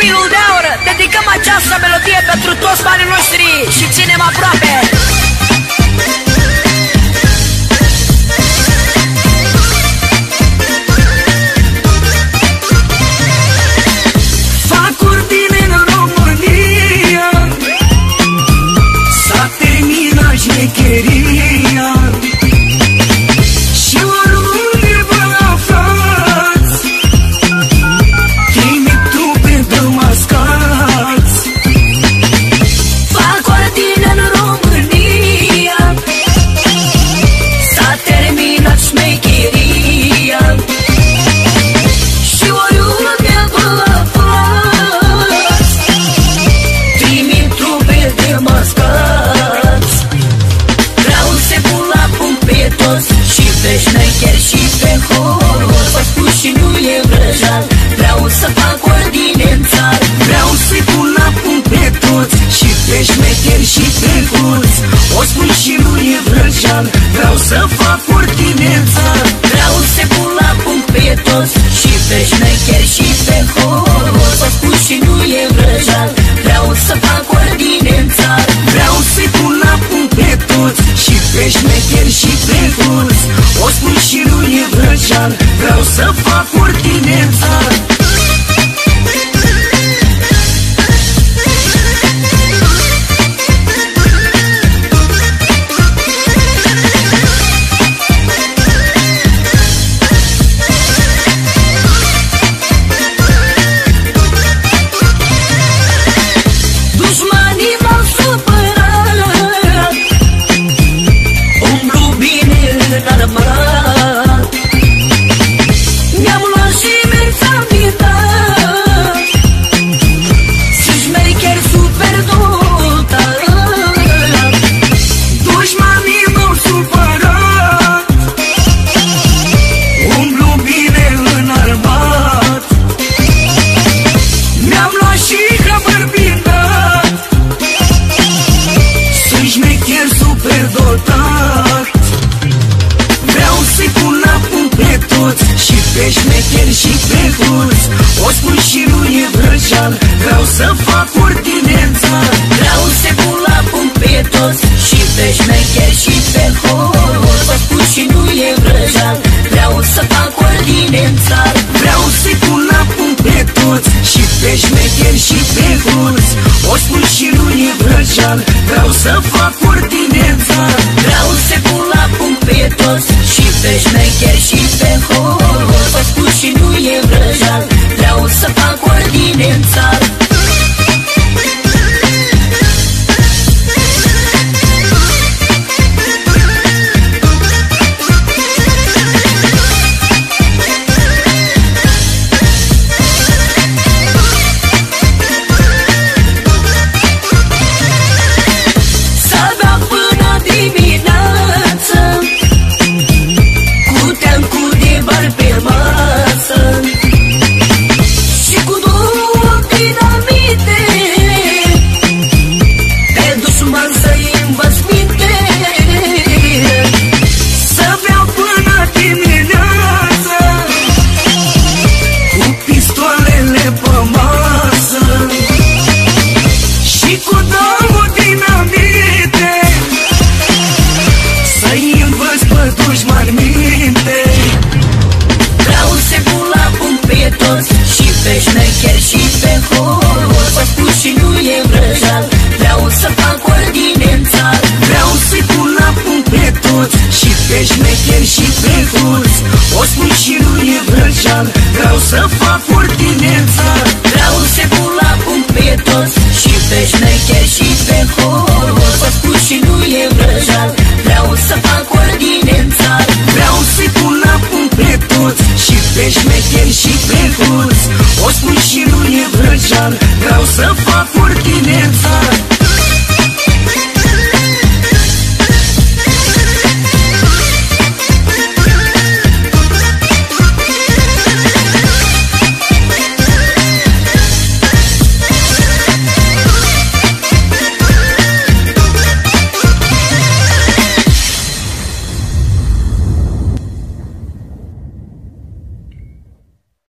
copilul de aur, dedicăm această melodie pentru toți banii noștri și ținem aproape. Fac ordine în România, s-a terminat șmecheria. Și oriunde vă aflați, trimit trupe de mascați. Fac ordine în România, s-a terminat șmecheria. Și oriunde vă aflați, trimit trupe de mascați. Vreau să pun la punct pe toți, și pe șmecheri și pe hoți. V-a spus și nu e vrăjeal, vreau să fac ordine în țară. Vreau să-i pun la punct pe toți, și pe șmecheri și pe hoți. O spun și nu e vrăjeal, vreau să fac ordine în țară. Vreau să pun la punct pe toți, și pe șmecheri și pe hoți. V-a spus și nu e vrăjeal, vreau să fac ordine în țară. Vreau să-i pun la punct pe toți, și pe șmecheri și pe hoți. O spun și nu e vrăjeal, vreau să fac ordine în țară. Dușmanii m-au supărat, umblu bine înarmat. Mi-am luat și mențamitat, și șmecher super dotat. Dușmanii m-au supărat, umblu bine înarmat. Mi-am luat și hăbăr pintat, sunt șmecher super dotat. Vreau să-i pun la punct pe toți, și pe șmecheri și pe hoți. O spun și nu e vrăjeal, vreau să fac ordine în țară. Vreau să pun la punct pe toți, și pe șmecheri și pe hoți. V-a spus și nu e vrăjeal, vreau să fac ordine în țară. Vreau să-i pun la punct pe toți, și pe șmecheri și pe hoți. O spun și nu e vrăjeal, vreau să fac ordine în țară. Vreau să pun la punct pe toți, și pe șmecheri și pe hoți. V-a spus și nu e vrăjeal, vreau să fac ordine în țară. Să bea până dimineață, cu teancul de bani pe masă, și cu două dinamite, pe dușman să-i învăț minte. Să beau până dimineață, cu pistoalele pe masă, și cu două dinamite, să-i învăț pe dușman minte. Vreau să pun la punct pe toți, și pe șmecheri și pe hoți. V-a spus și nu e vrăjeal, vreau să fac ordine în țară. Vreau să-i pun la punct pe toți, și pe șmecheri și pe hoți. O spun și nu e vrăjeal, vreau să fac ordine în țară. Vreau să pun la punct pe toți, și pe șmecheri